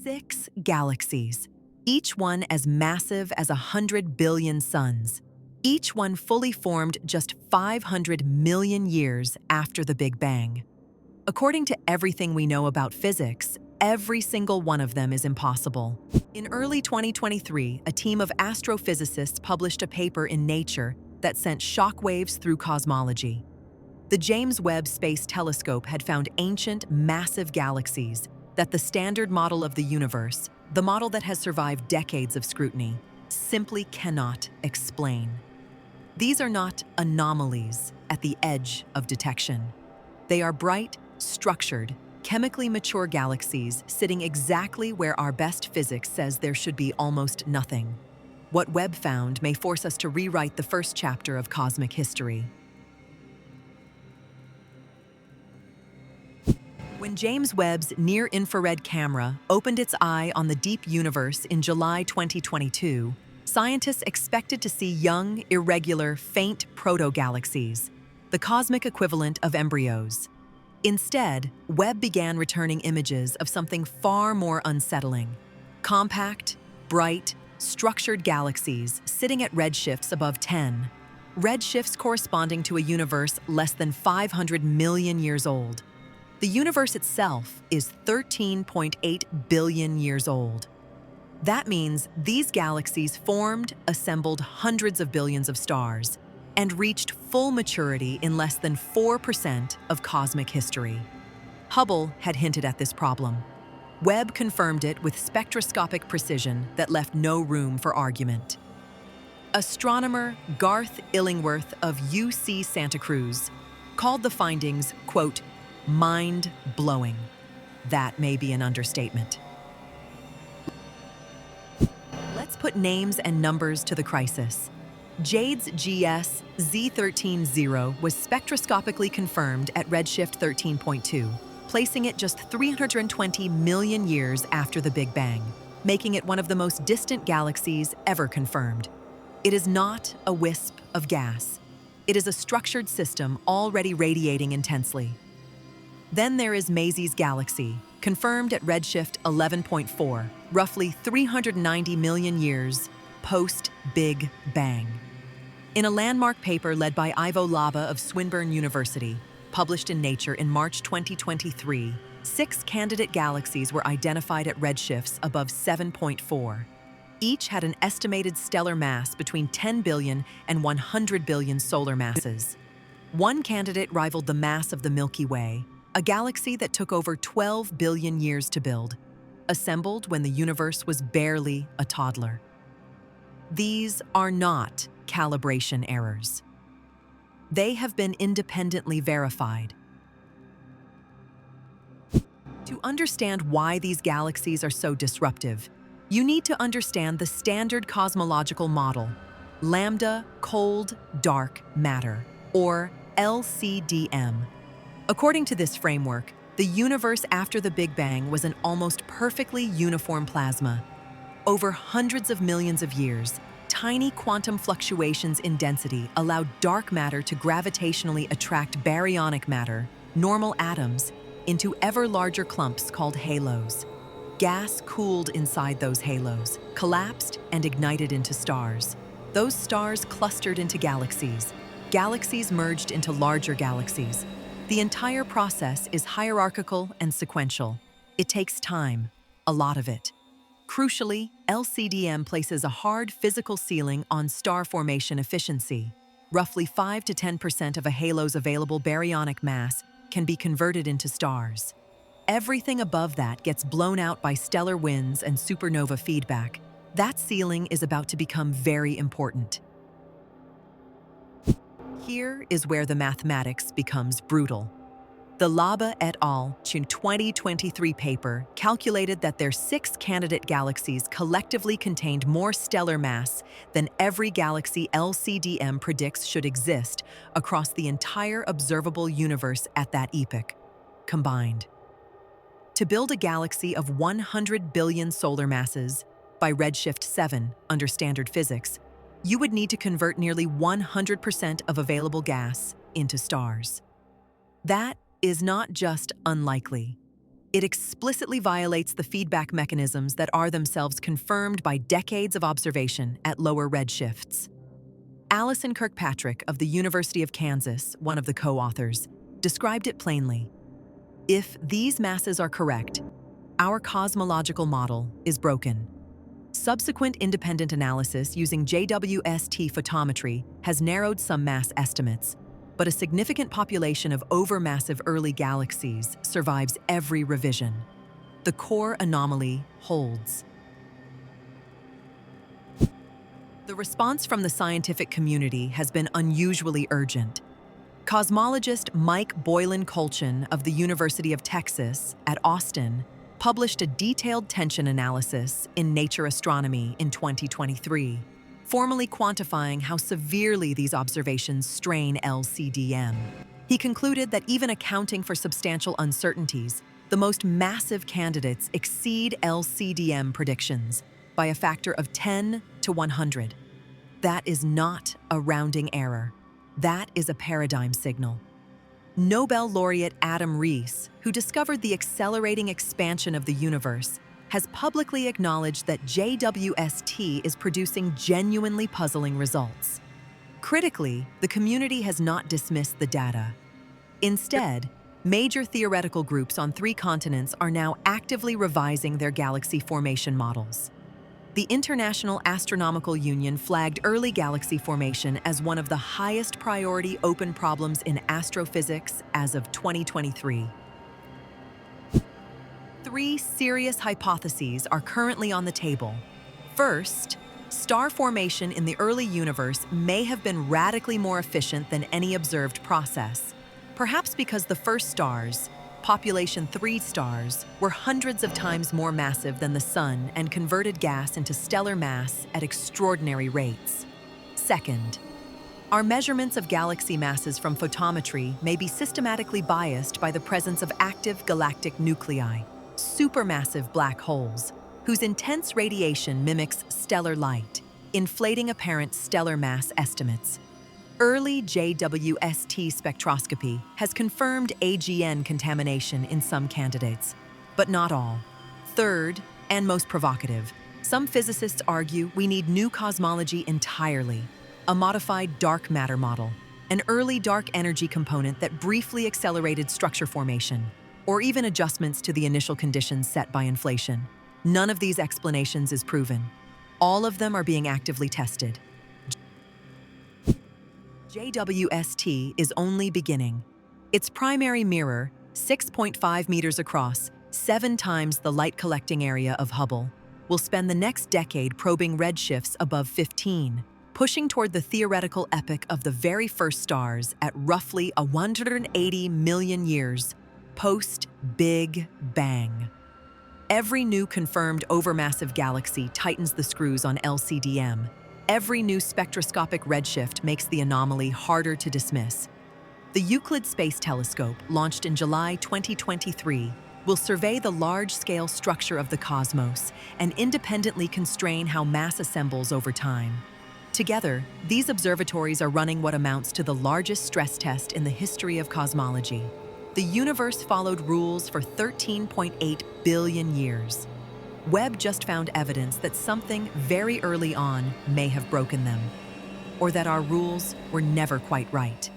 6 galaxies, each one as massive as 100 billion suns, each one fully formed just 500 million years after the Big Bang. According to everything we know about physics, every single one of them is impossible. In early 2023, a team of astrophysicists published a paper in Nature that sent shockwaves through cosmology. The James Webb Space Telescope had found ancient, massive galaxies that the standard model of the universe, the model that has survived decades of scrutiny, simply cannot explain. These are not anomalies at the edge of detection. They are bright, structured, chemically mature galaxies sitting exactly where our best physics says there should be almost nothing. What Webb found may force us to rewrite the first chapter of cosmic history. When James Webb's near-infrared camera opened its eye on the deep universe in July 2022, scientists expected to see young, irregular, faint proto-galaxies, the cosmic equivalent of embryos. Instead, Webb began returning images of something far more unsettling: compact, bright, structured galaxies sitting at redshifts above 10, redshifts corresponding to a universe less than 500 million years old. The universe itself is 13.8 billion years old. That means these galaxies formed, assembled hundreds of billions of stars, and reached full maturity in less than 4% of cosmic history. Hubble had hinted at this problem. Webb confirmed it with spectroscopic precision that left no room for argument. Astronomer Garth Illingworth of UC Santa Cruz called the findings, quote, mind-blowing. That may be an understatement. Let's put names and numbers to the crisis. JADE's GS Z13-0 was spectroscopically confirmed at redshift 13.2, placing it just 320 million years after the Big Bang, making it one of the most distant galaxies ever confirmed. It is not a wisp of gas. It is a structured system already radiating intensely. Then there is Maisie's galaxy, confirmed at redshift 11.4, roughly 390 million years post-Big Bang. In a landmark paper led by Ivo Laba of Swinburne University, published in Nature in March 2023, 6 candidate galaxies were identified at redshifts above 7.4. Each had an estimated stellar mass between 10 billion and 100 billion solar masses. One candidate rivaled the mass of the Milky Way, a galaxy that took over 12 billion years to build, assembled when the universe was barely a toddler. These are not calibration errors. They have been independently verified. To understand why these galaxies are so disruptive, you need to understand the standard cosmological model, lambda cold dark matter, or LCDM. According to this framework, the universe after the Big Bang was an almost perfectly uniform plasma. Over hundreds of millions of years, tiny quantum fluctuations in density allowed dark matter to gravitationally attract baryonic matter, normal atoms, into ever larger clumps called halos. Gas cooled inside those halos, collapsed, and ignited into stars. Those stars clustered into galaxies. Galaxies merged into larger galaxies. The entire process is hierarchical and sequential. It takes time, a lot of it. Crucially, LCDM places a hard physical ceiling on star formation efficiency. Roughly 5 to 10% of a halo's available baryonic mass can be converted into stars. Everything above that gets blown out by stellar winds and supernova feedback. That ceiling is about to become very important. Here is where the mathematics becomes brutal. The Laba et al. 2023 paper calculated that their 6 candidate galaxies collectively contained more stellar mass than every galaxy LCDM predicts should exist across the entire observable universe at that epoch, combined. To build a galaxy of 100 billion solar masses, by redshift 7 under standard physics, you would need to convert nearly 100% of available gas into stars. That is not just unlikely. It explicitly violates the feedback mechanisms that are themselves confirmed by decades of observation at lower redshifts. Alison Kirkpatrick of the University of Kansas, one of the co-authors, described it plainly. If these masses are correct, our cosmological model is broken. Subsequent independent analysis using JWST photometry has narrowed some mass estimates, but a significant population of overmassive early galaxies survives every revision. The core anomaly holds. The response from the scientific community has been unusually urgent. Cosmologist Mike Boylan-Colchin of the University of Texas at Austin published a detailed tension analysis in Nature Astronomy in 2023, formally quantifying how severely these observations strain LCDM. He concluded that even accounting for substantial uncertainties, the most massive candidates exceed LCDM predictions by a factor of 10 to 100. That is not a rounding error. That is a paradigm signal. Nobel laureate Adam Rees, who discovered the accelerating expansion of the universe, has publicly acknowledged that JWST is producing genuinely puzzling results. Critically, the community has not dismissed the data. Instead, major theoretical groups on 3 continents are now actively revising their galaxy formation models. The International Astronomical Union flagged early galaxy formation as one of the highest priority open problems in astrophysics as of 2023. 3 serious hypotheses are currently on the table. First, star formation in the early universe may have been radically more efficient than any observed process, perhaps because the first stars, population 3 stars, were hundreds of times more massive than the Sun and converted gas into stellar mass at extraordinary rates. Second, our measurements of galaxy masses from photometry may be systematically biased by the presence of active galactic nuclei, supermassive black holes, whose intense radiation mimics stellar light, inflating apparent stellar mass estimates. Early JWST spectroscopy has confirmed AGN contamination in some candidates, but not all. Third, and most provocative, some physicists argue we need new cosmology entirely, a modified dark matter model, an early dark energy component that briefly accelerated structure formation, or even adjustments to the initial conditions set by inflation. None of these explanations is proven. All of them are being actively tested. JWST is only beginning. Its primary mirror, 6.5 meters across, 7 times the light-collecting area of Hubble, will spend the next decade probing redshifts above 15, pushing toward the theoretical epoch of the very first stars at roughly 180 million years post-Big Bang. Every new confirmed overmassive galaxy tightens the screws on LCDM. Every new spectroscopic redshift makes the anomaly harder to dismiss. The Euclid Space Telescope, launched in July 2023, will survey the large-scale structure of the cosmos and independently constrain how mass assembles over time. Together, these observatories are running what amounts to the largest stress test in the history of cosmology. The universe followed rules for 13.8 billion years. Webb just found evidence that something very early on may have broken them, or that our rules were never quite right.